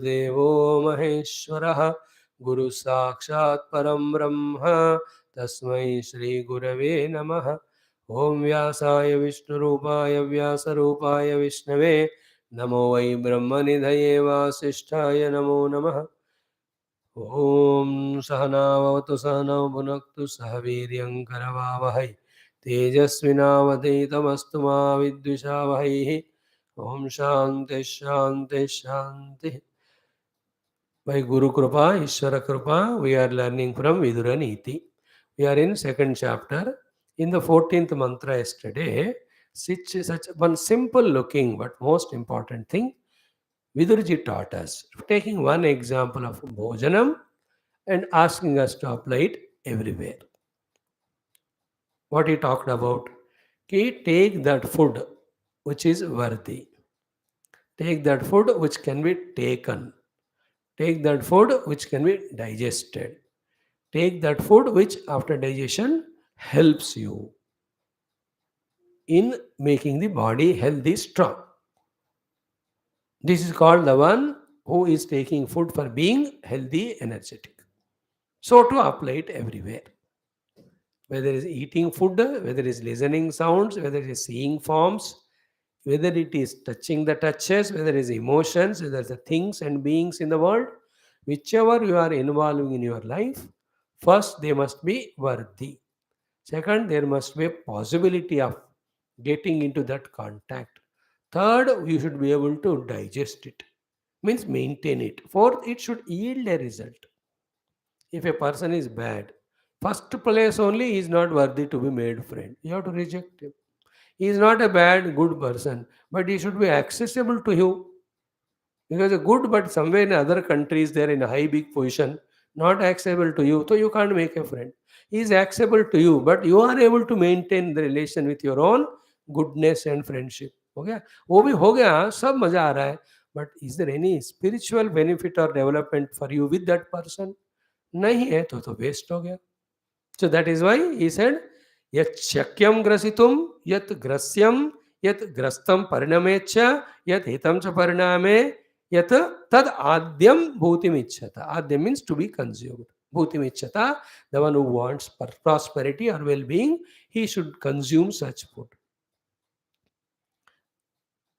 देवो महेश्वरः गुरु साक्षात् परं ब्रह्म तस्मै श्री गुरवे नमः। ओम व्यासाय विष्णुरूपाय व्यासरूपाय विष्णवे नमो वै ब्रह्मनिधये वासिष्ठाय नमो नमः। ओम सहनावतु सहनौ भुनक्तु सह वीर्यं करवावहै तेजस्विनावधीतमस्तु मा विद्विषावहैः। ओम शांति शांति शांति। By Guru Kripa, Ishvara Kripa, we are learning from Vidura Neethi. We are in second chapter. In the 14th mantra yesterday, such one simple looking but most important thing, Vidurji taught us, taking one example of Bhojanam and asking us to apply it everywhere. What he talked about, take that food which is worthy. Take that food which can be taken. Take that food which can be digested. Take that food which after digestion helps you in making the body healthy, strong. This is called the one who is taking food for being healthy, energetic. So to apply it everywhere. Whether it is eating food, whether it is listening sounds, whether it is seeing forms, whether it is touching the touches, whether it is emotions, whether it's the things and beings in the world, whichever you are involving in your life, first they must be worthy. Second, there must be a possibility of getting into that contact. Third, you should be able to digest it, means maintain it. Fourth, it should yield a result. If a person is bad, first place only he is not worthy to be made friend. You have to reject him. He is not a bad, good person, but he should be accessible to you. Because a good, but somewhere in other countries, they are in a high, big position, not accessible to you, so you can't make a friend. He is accessible to you, but you are able to maintain the relation with your own goodness and friendship. Okay, वो भी हो गया, सब मजा आ रहा है, but is there any spiritual benefit or development for you with that person? नहीं है तो वेस्ट हो गया. So that is why he said, yat shakyam grasitum, yat grasyam, yat grastam parinamecha, yat hitam cha pariname, yat tad adyam bhutimicchata. Adyam means to be consumed. Bhutimicchata, the one who wants prosperity or well-being, he should consume such food.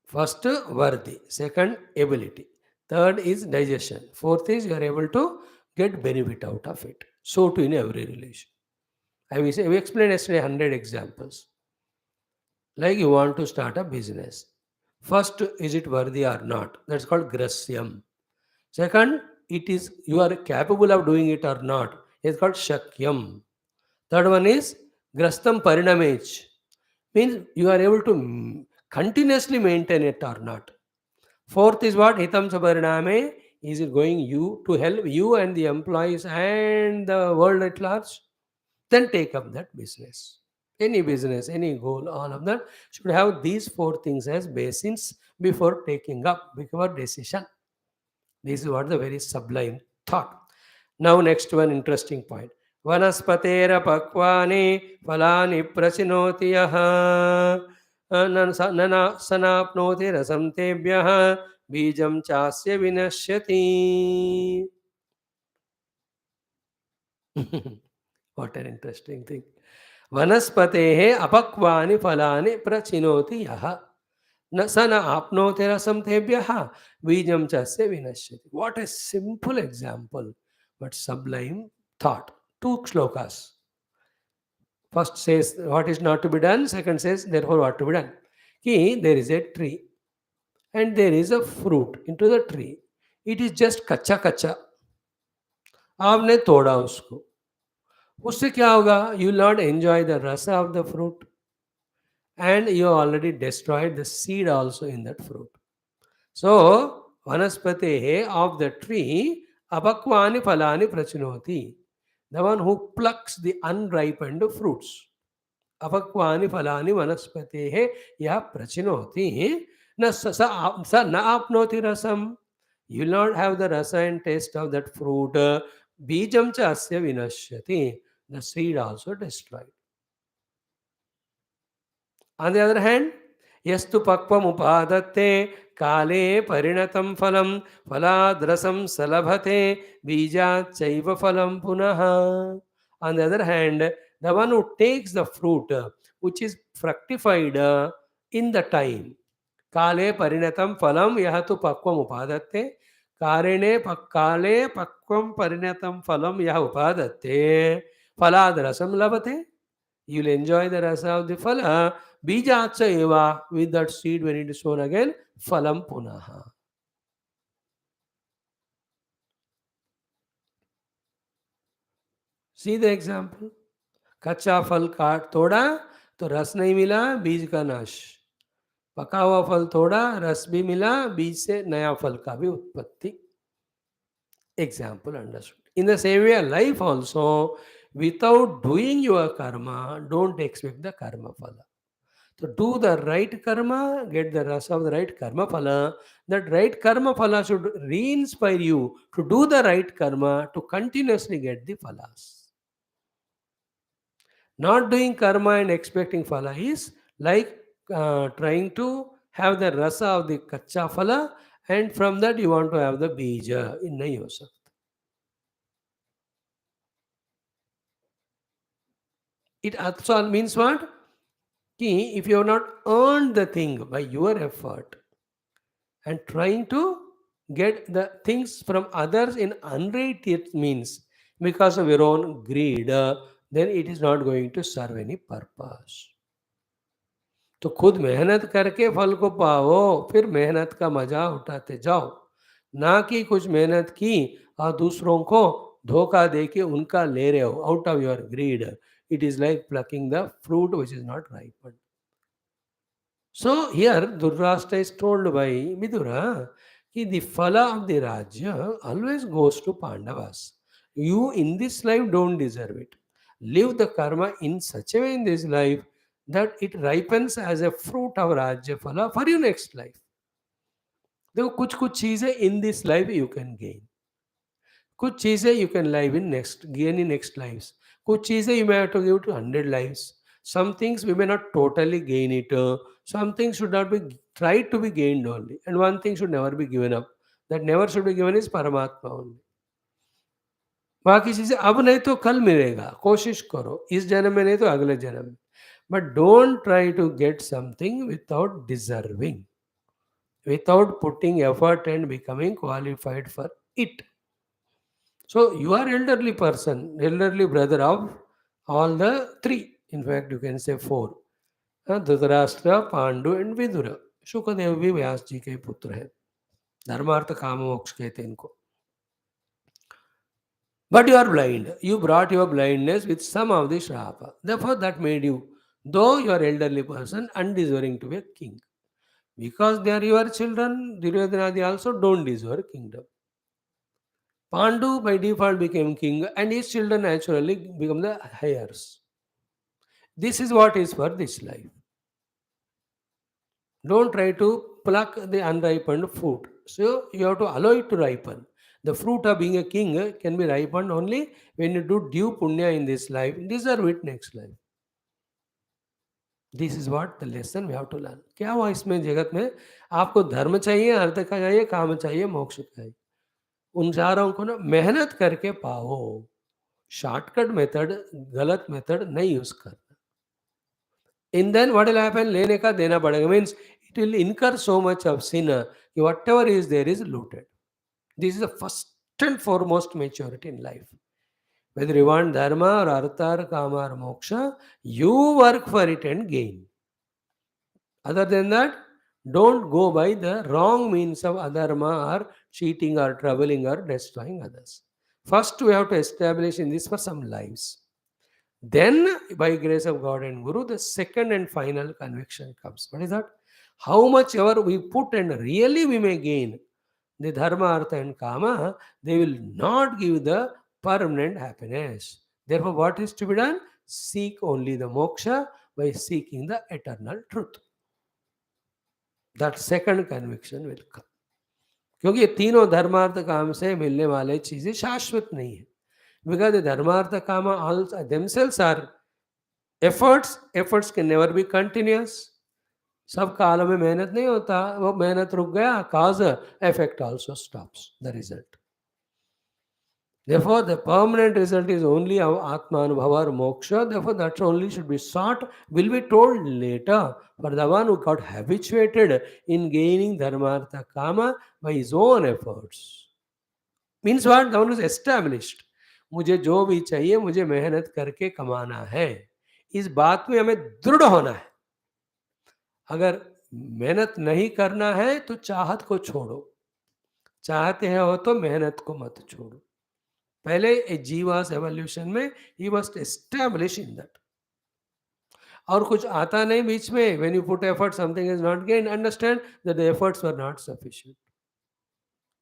First, worthy. Second, ability. Third is digestion. Fourth is you are able to get benefit out of it. So too in every relation. We explained yesterday 100 examples. Like you want to start a business. First, is it worthy or not? That's called grasyam. Second, it is you are capable of doing it or not. It's called shakyam. Third one is grastam parinamech. Means you are able to continuously maintain it or not. Fourth is what? Hitam sabariname. Is it going you to help you and the employees and the world at large? Then take up that business. Any business, any goal, all of that should have these four things as basins before taking up, before decision. This is what the very sublime thought. Now, next one interesting point. Vanaspatera pakvani falani prachinoti yaha nana sanapnoti rasam tebhyah bijam chasya vinashyati. What an interesting thing. Vanaspatehe apakvani falani prachinoti yaha. न स न आपनोति रसम तेभ्यः बीजम चस्य विनश्यति. What a simple example, but sublime thought. Two shlokas. First says what is not to be done. Second says therefore what to be done. Ki there is a tree and there is a fruit into the tree. It is just कच्चा कच्चा. आपने तोड़ा उसको. उससे क्या होगा? You will not enjoy the rasa of the fruit. And you already destroyed the seed also in that fruit. So, vanaspate of the tree, apakvani phalani prachinoti. The one who plucks the unripened fruits. Apakvani phalani vanaspate ya prachinoti. Na sa na apnoti rasam. You will not have the rasa and taste of that fruit. Bijam cha asya vinashyati. The seed also destroyed. On the other hand, यस्तु पक्वमुपादत्ते काले परिणतं फलं फलाद्रसं सलभते बीजाच्चैव फलं पुनः. On the other hand, the one who takes the fruit which is fructified in the time, काले परिणतं फलं यह तु पक्वम उपादत्ते काले पक्वम परिणतं फलं यह उपादत्ते फलाद रसम लभते. You will enjoy the rasa of the phala. Bijacha eva, with that seed when it is sown again, phalam punaha. See the example. कच्चा फल काट तोड़ा तो रस नहीं मिला, बीज का नाश. पका हुआ फल तोड़ा, रस भी मिला, बीज से नया फल का भी उत्पत्ति. Example understood. In the same way, life also, without doing your karma, don't expect the karma phala. So do the right karma, get the rasa of the right karma phala. That right karma phala should re-inspire you to do the right karma to continuously get the phalas. Not doing karma and expecting phala is like trying to have the rasa of the kacha phala, and from that you want to have the bija in yourself. It also means what? Ki if you have not earned the thing by your effort and trying to get the things from others in unrated means because of your own greed, then it is not going to serve any purpose. तो खुद मेहनत करके फल को पाओ, फिर मेहनत का मजा उठाते जाओ, ना कि कुछ मेहनत की और दूसरों को धोखा दे के उनका ले रहे हो out of your greed. It is like plucking the fruit which is not ripened. So here Dhritarashtra is told by Vidura that the phala of the Rajya always goes to Pandavas. You in this life don't deserve it. Live the karma in such a way in this life that it ripens as a fruit of Rajya phala for your next life. देखो कुछ कुछ चीज़ें in this life you can gain. कुछ चीज़ें you can live in next, gain in next lives. कुछ चीज़ें you may have to give to 100 lives. Some things we may not totally gain it. Some things should not be tried to be gained only. And one thing should never be given up. That never should be given is Paramatma only. बाकी चीज़ें अब नहीं तो कल मिलेगा, कोशिश करो. इस जन्म में नहीं तो अगले जन्म में. But don't try to get something without deserving, without putting effort and becoming qualified for it. So you are elderly person, elderly brother of all the three. In fact, you can say four. Dhritarashtra, Pandu and Vidura. Shukdev भी व्यास जी के पुत्र हैं. धर्मार्थ काम मोक्ष कहते हैं इनको. But you are blind. You brought your blindness with some of the shrapa. Therefore, that made you, though you are elderly person, undeserving to be a king. Because they are your children, Duryodhanadi also don't deserve kingdom. Pandu by default became king and his children naturally become the heirs. This is what is for this life. Don't try to pluck the unripened fruit. So you have to allow it to ripen. The fruit of being a king can be ripened only when you do due punya in this life, deserve it next life. This is what the lesson we have to learn. क्या हुआ इसमें जगत में? आपको धर्म चाहिए, अर्थ का चाहिए, काम चाहिए, मोक्ष चाहिए. उन चारों को ना मेहनत करके पाओ. शॉर्टकट मेथड, गलत मेथड नहीं यूज करना. In then what will happen? लेने का देना पड़ेगा. मीन्स इट विल इनकर सो मच ऑफ सिन कि whatever is there is looted. This is the first and foremost maturity in life. Whether you want dharma or artha or kama or moksha, you work for it and gain. Other than that, don't go by the wrong means of adharma or cheating or troubling or destroying others. First, we have to establish in this for some lives. Then, by grace of God and Guru, the second and final conviction comes. What is that? How much ever we put and really we may gain the dharma, artha and kama, they will not give the permanent happiness. Therefore, what is to be done? Seek only the moksha by seeking the eternal truth. That second conviction will come. क्योंकि ये तीनों धर्मार्थ काम से मिलने वाले चीजें शाश्वत नहीं है. Because the dharmartha kama also themselves are efforts. Efforts can never be continuous. सब कालों में मेहनत नहीं होता, वो मेहनत रुक गया, cause effect also stops the result. Therefore, the permanent result is only our Atma Anubhava or Moksha. Therefore, that only should be sought, will be told later. For the one who got habituated in gaining Dharmartha Kama by his own efforts. Means what? The one who is established. मुझे जो भी चाहिए मुझे मेहनत करके कमाना है, इस बात में हमें दृढ़ होना है. अगर मेहनत नहीं करना है तो चाहत को छोड़ो, चाहते हो तो मेहनत को मत छोड़ो. पहले ए जीवास एवोल्यूशन में he must establish in that. और कुछ आता नहीं बीच में, when you put effort something is not gain, understand that the efforts were not sufficient.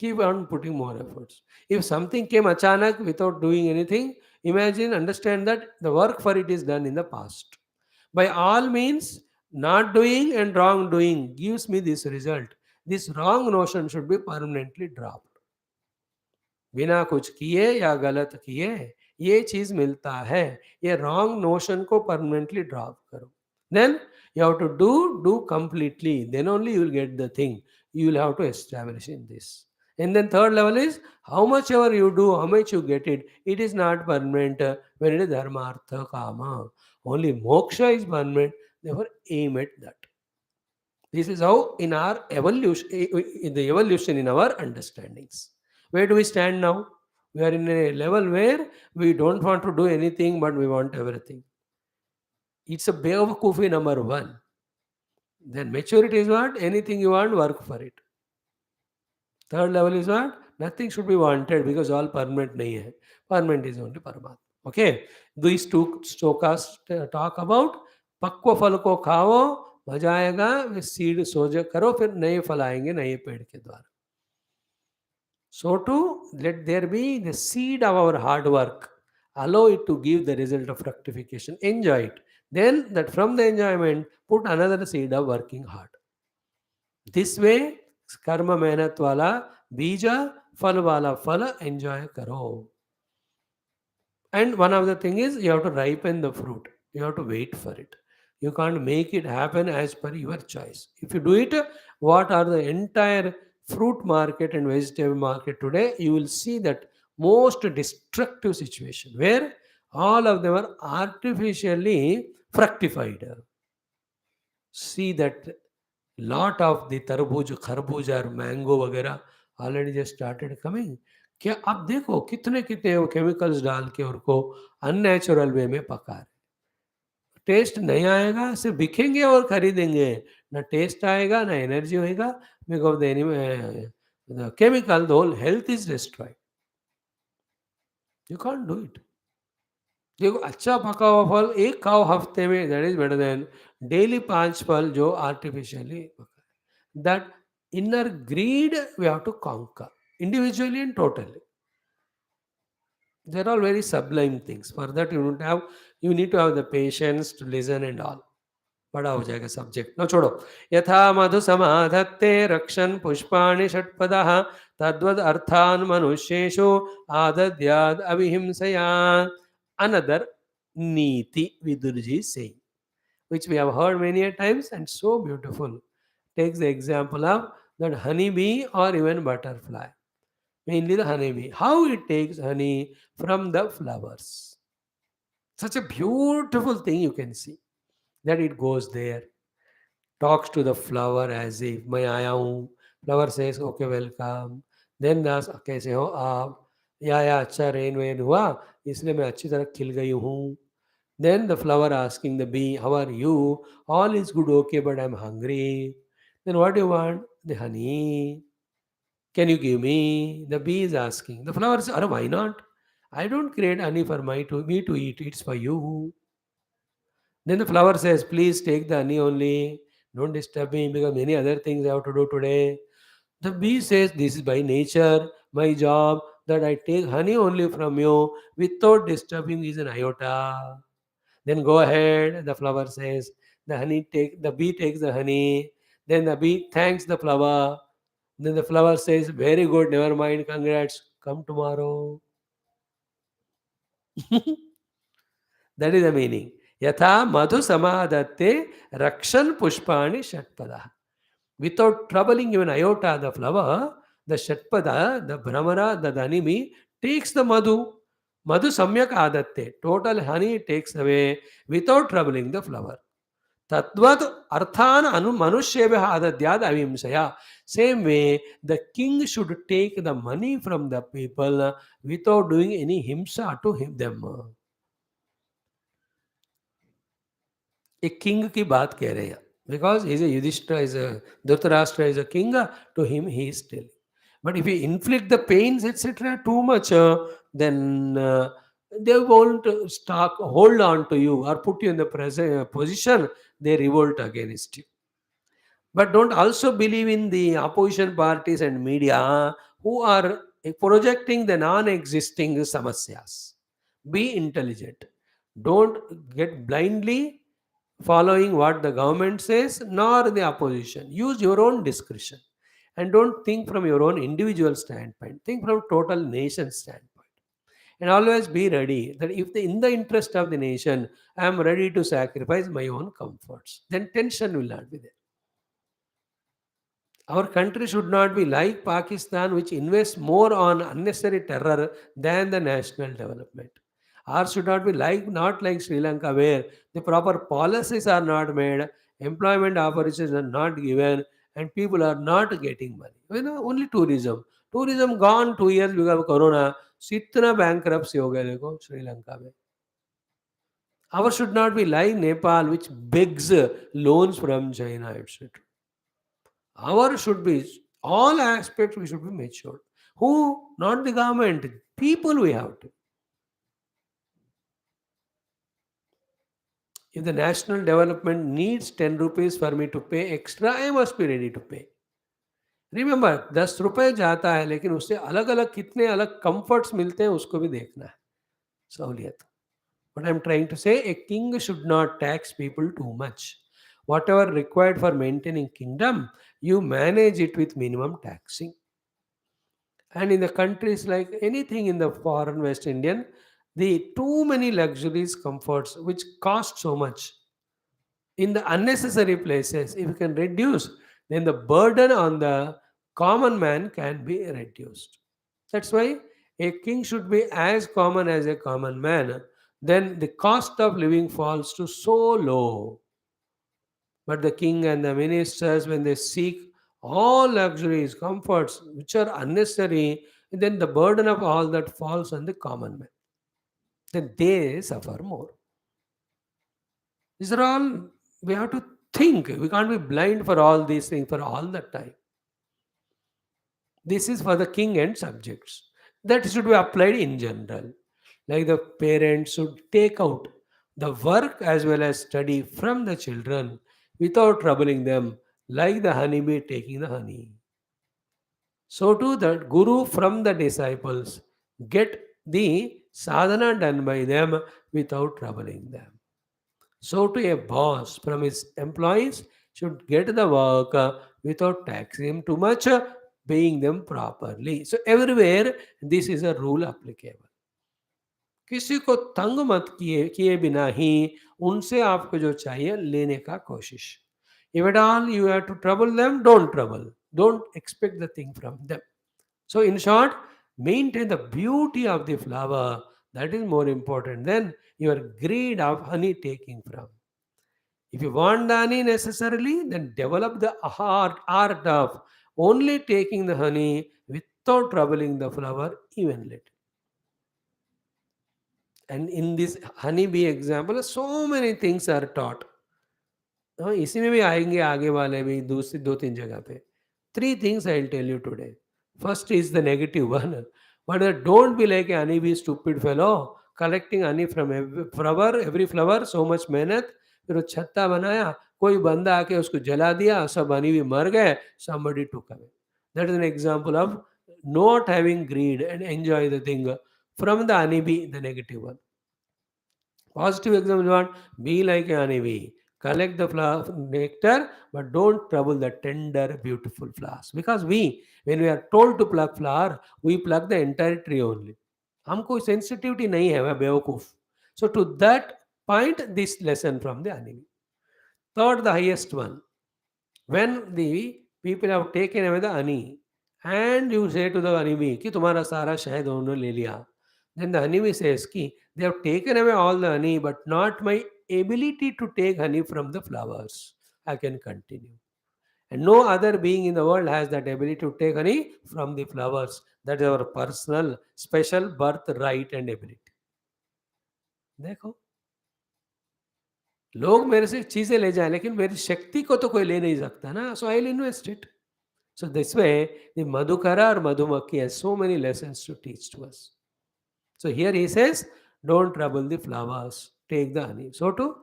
Keep on putting more efforts. If something came achanak without doing anything, imagine, understand that the work for it is done in the past. By all means, not doing and wrongdoing gives me this result. This wrong notion should be permanently dropped. बिना कुछ किए या गलत किए ये चीज मिलता है, ये रॉन्ग नोशन को परमानेंटली ड्रॉप करो. Then you have to do completely, then only you will get the thing. You will have to establish in this. And then third level is how much ever you do, how much you get it. It is not permanent when it is dharma, artha, kama. Only moksha is permanent. Therefore, aim at that. This is how in our evolution, in the evolution in our understandings. Where do we stand now? We are in a level where we don't want to do anything, but we want everything. It's a Bevakufi number one. Then maturity is what? Anything you want, work for it. Third level is what? Nothing should be wanted because all permanent nahi hai. Permanent is only Paramatma. Okay. These two stokas talk about पक्व फल को खाओ, मजा आएगा, seed सोज करो, फिर नए फल आएंगे नए पेड़ के द्वारा. So to let there be the seed of our hard work, allow it to give the result of fructification, enjoy it. Then that from the enjoyment, put another seed of working hard. This way, कर्म मेहनत वाला बीज, फल वाला फल enjoy करो. And one of the thing is you have to ripen the fruit. You have to wait for it. You can't make it happen as per your choice. If you do it, what are the entire fruit market and vegetable market today, you will see that most destructive situation where all of them are artificially fructified. See that lot of the तरबूज, खरबूज और mango वगैरह already just started coming. क्या आप देखो कितने कितने वो केमिकल्स डाल के उनको अननेचुरल वे में पका रहे. टेस्ट नहीं आएगा, सिर्फ दिखेंगे और खरीदेंगे, ना टेस्ट आएगा ना एनर्जी होएगा, because the chemical the whole health is destroyed. You can't do it. देखो अच्छा पका हुआ फल एक खाओ हफ्ते में, that is better than daily 5 फल जो आर्टिफिशियली पका. That inner greed we have to conquer individually and totally. They're all very sublime things. For that you need to have the patience to listen and all. बड़ा हो जाएगा subject. No छोड़ो. यथा मधु समाधत्ते रक्षन् पुष्पाणि षट्पदः तद्वद अर्थान् मनुष्येषु आदद्याद अविहिंसया. Another Neethi Vidurji saying, which we have heard many a times and so beautiful. Takes the example of that honeybee or even butterfly. Mainly the honeybee. How it takes honey from the flowers. Such a beautiful thing you can see. That it goes there, talks to the flower as if मैं आया हूँ. Flower says, okay, welcome. Then asks, कैसे हो आप? या अच्छा rain when हुआ इसलिए मैं अच्छी तरह खिल गई हूँ. Then the flower asking the bee, how are you? All is good, okay, but I'm hungry. Then what do you want? The honey. Can you give me? The bee is asking. The flower says, why not? I don't create honey for me to eat. It's for you. Then the flower says, please take the honey only. Don't disturb me because many other things I have to do today. The bee says, this is by nature, my job, that I take honey only from you without disturbing is an iota. Then go ahead, the flower says. The bee takes the honey. Then the bee thanks the flower. Then the flower says, very good, never mind, congrats, come tomorrow. That is the meaning. Yatha madhu samadatte rakshan pushpani shatpada. Without troubling even iota the flower, the shatpada, the brahmara, the animi takes the madhu. Madhu samyak adatte. Total honey takes away without troubling the flower. Tadvat arthan anu manushyevaha adadyad avimsaya. Same way, the king should take the money from the people without doing any himsa to them. एक king की बात कह रहे हैं because is a Yudhishthira is a Dhritarashtra is a king to him he is telling but if you inflict the pains etcetera too much then they won't stock hold on to you or put you in the present position. They revolt against you. But don't also believe in the opposition parties and media who are projecting the non-existing samasyas. Be intelligent. Don't get blindly following what the government says nor the opposition. Use your own discretion and don't think from your own individual standpoint. Think from total nation standpoint. And always be ready that if in the interest of the nation, I am ready to sacrifice my own comforts, then tension will not be there. Our country should not be like Pakistan, which invests more on unnecessary terror than the national development. Ours should not be like not like Sri Lanka, where the proper policies are not made, employment opportunities are not given, and people are not getting money. Only tourism. Tourism gone 2 years because of Corona. Sitna bankruptcy ho gaya dekho Sri Lanka mein. Ours should not be like Nepal, which begs loans from China, etc. Our should be all aspects we should be matured. Who? Not the government. People we have to. If the national development needs 10 rupees for me to pay extra, I must be ready to pay. Remember 10 रुपए जाता है लेकिन उससे अलग अलग कितने अलग comforts मिलते हैं उसको भी देखना है सहूलियत What I'm trying to say, a king should not tax people too much. Whatever required for maintaining kingdom, you manage it with minimum taxing. And in the countries like anything in the foreign West Indian, the too many luxuries, comforts, which cost so much in the unnecessary places, if you can reduce, then the burden on the common man can be reduced. That's why a king should be as common as a common man. Then the cost of living falls to so low. But the king and the ministers, when they seek all luxuries, comforts which are unnecessary, then the burden of all that falls on the common man. Then they suffer more. These are all, we have to think. We can't be blind for all these things for all the time. This is for the king and subjects. That should be applied in general. Like the parents should take out the work as well as study from the children without troubling them, like the honeybee taking the honey. So too the guru from the disciples get the sadhana done by them without troubling them. So too a boss from his employees should get the work without taxing him too much, paying them properly. So everywhere this is a rule applicable. किसी को तंग मत किए किए बिना ही उनसे आपको जो चाहिए लेने का कोशिश. If at all you have to trouble them, don't trouble. Don't expect the thing from them. So in short, maintain the beauty of the flower. That is more important than your greed of honey taking from. If you want the honey necessarily, then develop the art of only taking the honey without troubling the flower even little. And in this honeybee example, so many things are taught. हाँ, इसी में भी आएंगे आगे वाले भी दूसरी 2-3 जगह पे. 3 things I will tell you today. First is the negative one. But don't be like a honeybee stupid fellow, collecting honey from every flower, so much मेहनत, फिर वो छत्ता बनाया, कोई बंदा आके उसको जला दिया, सब honeybee मर गए, somebody took away. That is an example of not having greed and enjoy the thing from the honeybee, the negative one. Positive example is what? Be like a honeybee. Collect the flower nectar, but don't trouble the tender, beautiful flowers. Because when we are told to pluck flower, we pluck the entire tree only. हमको sensitivity नहीं है, वह बेवकूफ. So to that point this lesson from the enemy. Third, the highest one. When the people have taken away the honey, and you say to the enemy कि तुम्हारा सारा शहद उन्होंने ले लिया, then the enemy says कि they have taken away all the honey but not my ability to take honey from the flowers. I can continue. And no other being in the world has that ability to take honey from the flowers. That is our personal special birthright and ability. देखो, लोग मेरे से चीजें ले जाएं लेकिन मेरी शक्ति को तो कोई ले नहीं सकता ना. So I'll invest it. So this way, the Madhukara or Madhumakhi has so many lessons to teach to us. So here he says, don't trouble the flowers, take the honey. So to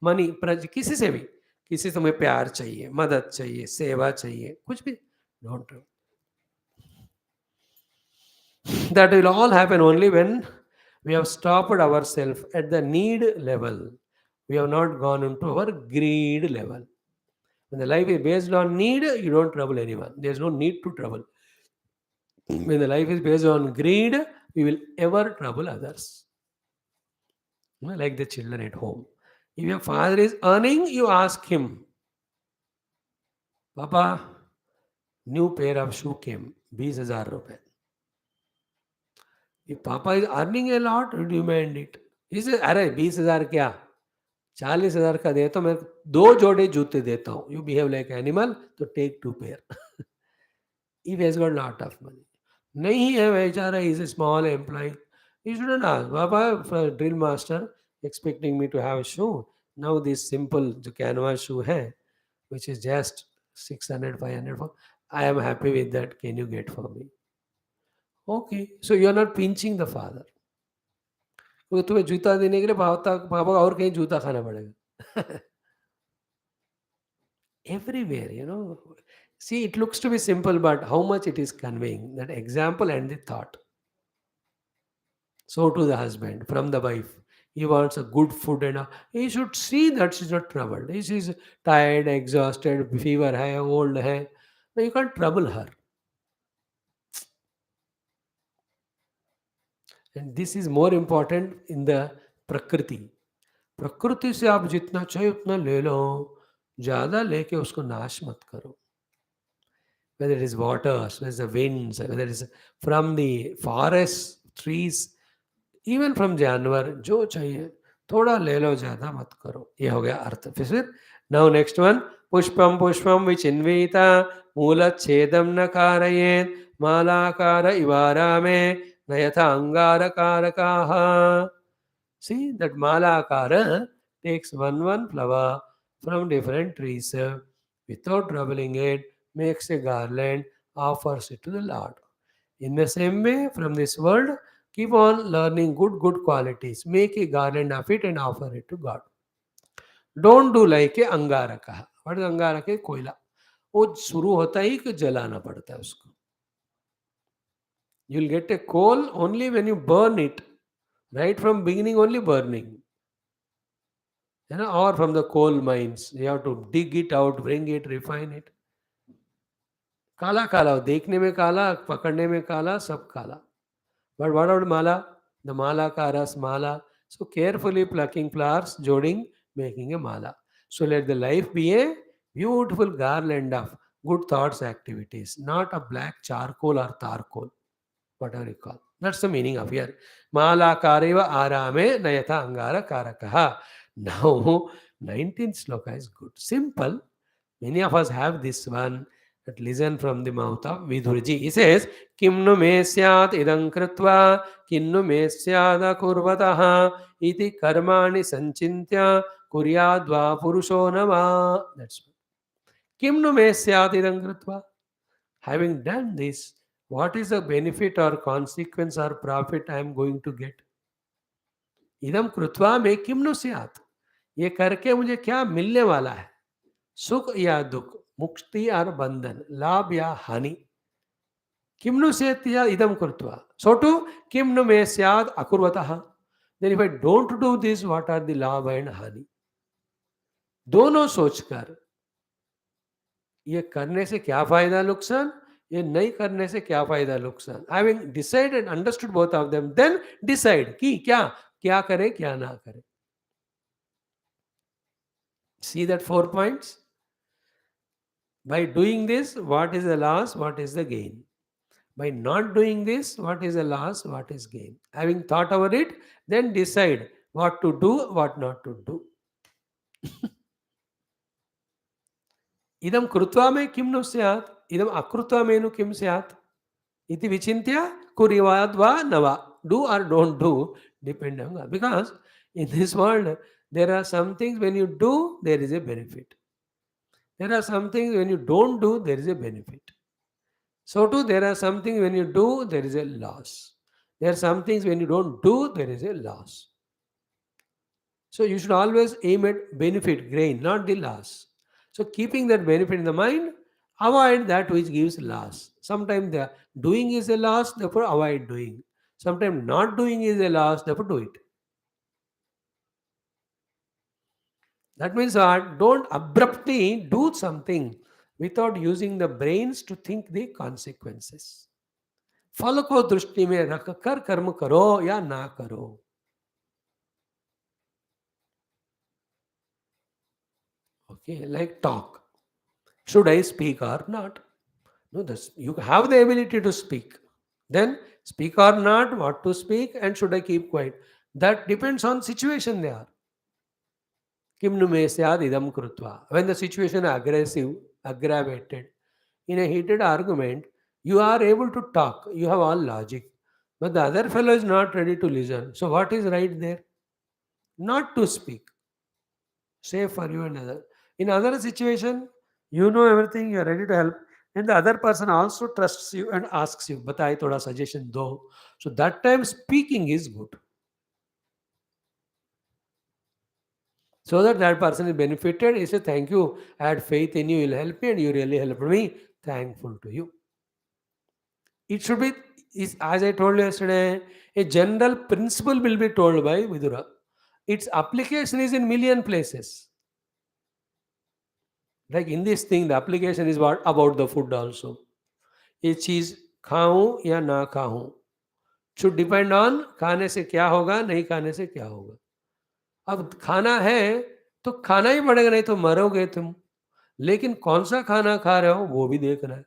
money, किसी से भी, किसी से तुम्हें प्यार चाहिए, मदद चाहिए, सेवा चाहिए, कुछ भी, don't trouble. That will all happen only when we have stopped ourselves at the need level. We have not gone into our greed level. When the life is based on need, you don't trouble anyone. There is no need to trouble. When the life is based on greed, we will ever trouble others. Like the children at home. If your father is earning, you ask him, Papa, new pair of shoe came, 20,000 rupees. If Papa is earning a lot, you demand it. He says, अरे 20,000 क्या, 40,000 का दे तो मैं 2 जोड़े जूते देता हूँ. You behave like animal, तो take 2 pair. If he has got lot of money. नहीं है बेचारा, he is a small employee. You shouldn't ask, Papa, for drill master expecting me to have a shoe. Now this simple जो canvas shoe है, which is just 600, 500, I am happy with that. Can you get for me? Okay. So you are not pinching the father. क्योंकि तुम्हें जूता देने के लिए पापा को और कहीं जूता खाना पड़ेगा. Everywhere, See, it looks to be simple, but how much it is conveying, that example and the thought. So to the husband, from the wife, he wants a good food and he should see that she's not troubled. She is tired, exhausted, fever hai, old hai. No, you can't trouble her. And this is more important in the prakriti. प्रकृति से आप जितना चाहिए उतना ले लो, ज़्यादा लेके उसको नाश मत करो. Whether it is waters, whether it is the winds, whether it is from the forests, trees, even from जानवर, जो चाहिए थोड़ा ले लो, ज़्यादा मत करो. ये हो गया अर्थ. फिर now next one, पुष्पम पुष्पम विचिन्विता मूलच्छेदम न कारयेत् मालाकार इवारामे न यथा अंगारकारकाः. See that malakara takes one flower from different trees without troubling it, makes a garland, offers it to the Lord. In the same way, from this world, keep on learning good qualities, make a garland of it and offer it to God. Don't do like a Angarak. What is अंगारक? कोयला. वो शुरू होता ही कि जलाना पड़ता है उसको. You'll get a coal only when you burn it. Right from beginning only burning. Or from the coal mines. You have to dig it out, bring it, refine it. काला काला, देखने में काला, पकड़ने में काला, सब काला. But what about mala? The mala ka ras mala. So carefully plucking flowers, joining, making a mala. So let the life be a beautiful garland of good thoughts, activities, not a black charcoal or charcoal, whatever you call. That's the meaning of here. Mala kareva arame nayata angara karakaha. Now, 19th sloka is good. Simple. Many of us have this one. But listen from the mouth of Vidurji. He says, Kimnu me syat idam kritva, kinnu me syada kurvataha, iti karmani sanchintya, kuryadva purusho nama. That's what. Kimnu me syat idam kritva. Having done this, what is the benefit or consequence or profit I am going to get? इदम कृत्वा में किम नु स्यात्. ये करके मुझे क्या मिलने वाला है? सुख या दुख, मुक्ति और बंधन, लाभ या हानि. किम नु स्यात् इदम कृत्वा. So to किम नु में स्यात् अकुर्वतः. Then if I don't do this, what are the लाभ and हानि? दोनों सोचकर ये करने से क्या फायदा नुकसान, ये नहीं करने से क्या फायदा नुकसान. Having decided, understood both of them, then decide कि क्या करें क्या ना करें. See that 4 points? By doing this, what is the loss? What is the gain? By not doing this, what is the loss? What is gain? Having thought over it, then decide what to do, what not to do. Idam krutva me kim no syat, idam akrutva me no kim syat. Iti vichintya kurivadva nava. Do or don't do, depend on God. Because in this world, there are some things when you do, there is a benefit. There are some things when you don't do, there is a benefit. So too, there are some things when you do, there is a loss. There are some things when you don't do, there is a loss. So you should always aim at benefit, gain, not the loss. So keeping that benefit in the mind, avoid that which gives loss. Sometimes the doing is a loss, therefore avoid doing. Sometimes not doing is a loss, therefore do it. That means what? Don't abruptly do something without using the brains to think the consequences. फल को दृष्टि में रखकर कर्म करो या ना करो. Okay, like talk. Should I speak or not? No, this, you have the ability to speak. Then speak or not, what to speak, and should I keep quiet? That depends on situation there. Kim nu me syad idam krutva. When the situation is aggressive, aggravated, in a heated argument, you are able to talk. You have all logic. But the other fellow is not ready to listen. So what is right there? Not to speak. Safe for you and other. In other situation, you know everything, you are ready to help. And the other person also trusts you and asks you, "Batai thoda suggestion do." So that time speaking is good. So that that person is benefited. He said, "Thank you. I had faith in you. You'll help me, and you really helped me. Thankful to you." It should be, is as I told you yesterday, a general principle will be told by Vidura. Its application is in million places. Like in this thing, the application is what about the food also. ये चीज खाऊं या ना खाऊं should depend on खाने से क्या होगा, नहीं खाने से क्या होगा. अब खाना है तो खाना ही पड़ेगा, नहीं तो मरोगे तुम. लेकिन कौन सा खाना खा रहे हो वो भी देखना है.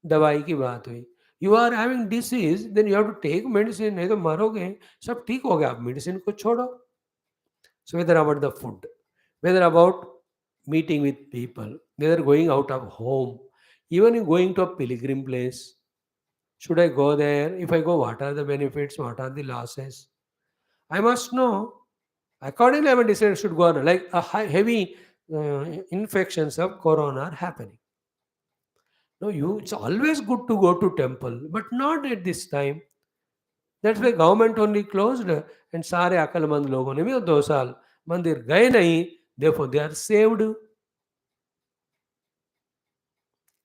दवाई की बात हुई. You are having disease, then you have to take medicine, नहीं तो मरोगे. सब ठीक हो गया, आप मेडिसिन को छोड़ो. So whether about the food, whether about meeting with people, whether going out of home, even in going to a pilgrim place, should I go there? If I go, what are the benefits? What are the losses? I must know. Accordingly, I will decide should go on. Like a heavy infections of corona are happening. No, you. It's always good to go to temple, but not at this time. That's why government only closed and सारे अक्लमंद लोगों ने भी 2 साल मंदिर गए नहीं. Therefore, they are saved.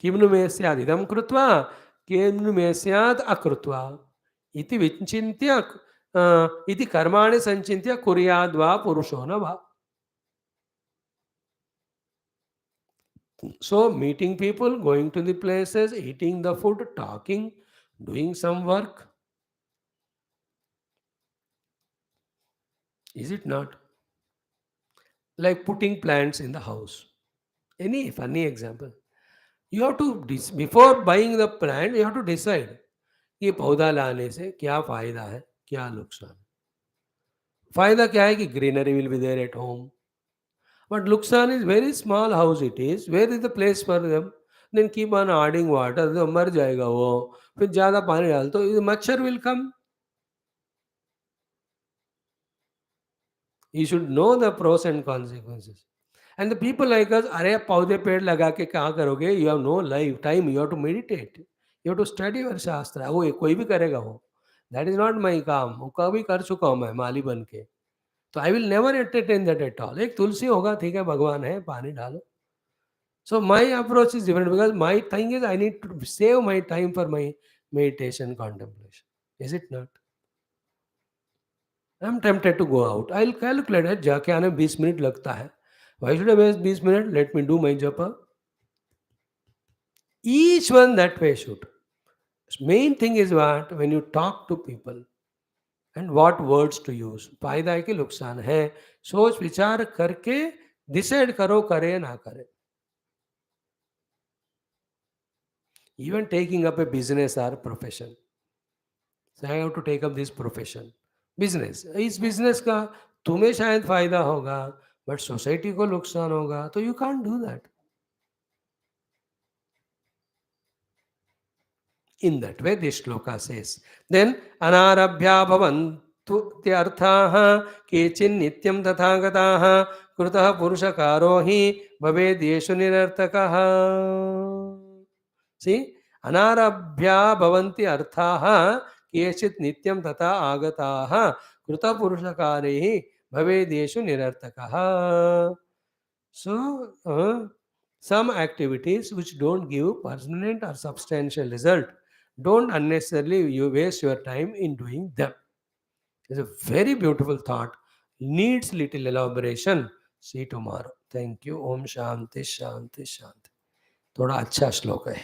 किम्नु मे स्यात् इदं कृत्वा किम्नु मे स्यात् अकृत्वा इति विचिन्त्य इति कर्माणि संचिन्त्य कुर्याद्वा पुरुषो न वा. So meeting people, going to the places, eating the food, talking, doing some work. Is it not? Like putting plants in the house. Any funny example? You have to, before buying the plant, you have to decide कि पौधा लाने से क्या फायदा है, क्या नुकसान. फायदा क्या है कि greenery will be there at home. But नुकसान is very small house it is, where is the place for them. Then keep on adding water, तो मर जाएगा वो. फिर ज़्यादा पानी डाल तो मच्छर will come. You should know the pros and consequences. And the people like us, अरे पौधे पेड़ लगा के क्या करोगे? You have no life time. You have to meditate. You have to study your शास्त्र. वो कोई भी करेगा वो. That is not my काम. वो कभी कर चुका हूँ मैं माली बन के. तो I will never entertain that at all. एक तुलसी होगा, ठीक है, भगवान है, पानी डालो. So my approach is different because my thing is I need to save my time for my meditation contemplation. Is it not? I am tempted to go out. I will calculate है, जाके आने 20 minute लगता है. Why should I waste 20 minutes? Let me do my japa. Each one that way should. Main thing is what? When you talk to people and what words to use. फायदा है कि नुकसान है. सोच विचार करके Decide karo, kare na kare. Even taking up a business or profession. So I have to take up this profession. Business, इस business का तुम्हें शायद फायदा होगा, बट सोसाइटी को नुकसान होगा, तो you can't do that. In that way, this shloka says. Then, anarabhya bhavantu tyarthaha kechin nityam tathagataha krutah purushakaro hi bhavedyeshu nirartakaha. See, anarabhya bhavanti arthaha kechit nityam tatha agataha krutah purushakare hi bhavedyeshu nirartakaha. So, some activities which don't give permanent or substantial result, don't unnecessarily you waste your time in doing them. It's a very beautiful thought. Needs little elaboration. See tomorrow. Thank you. Om Shanti Shanti Shanti. थोड़ा अच्छा श्लोक है.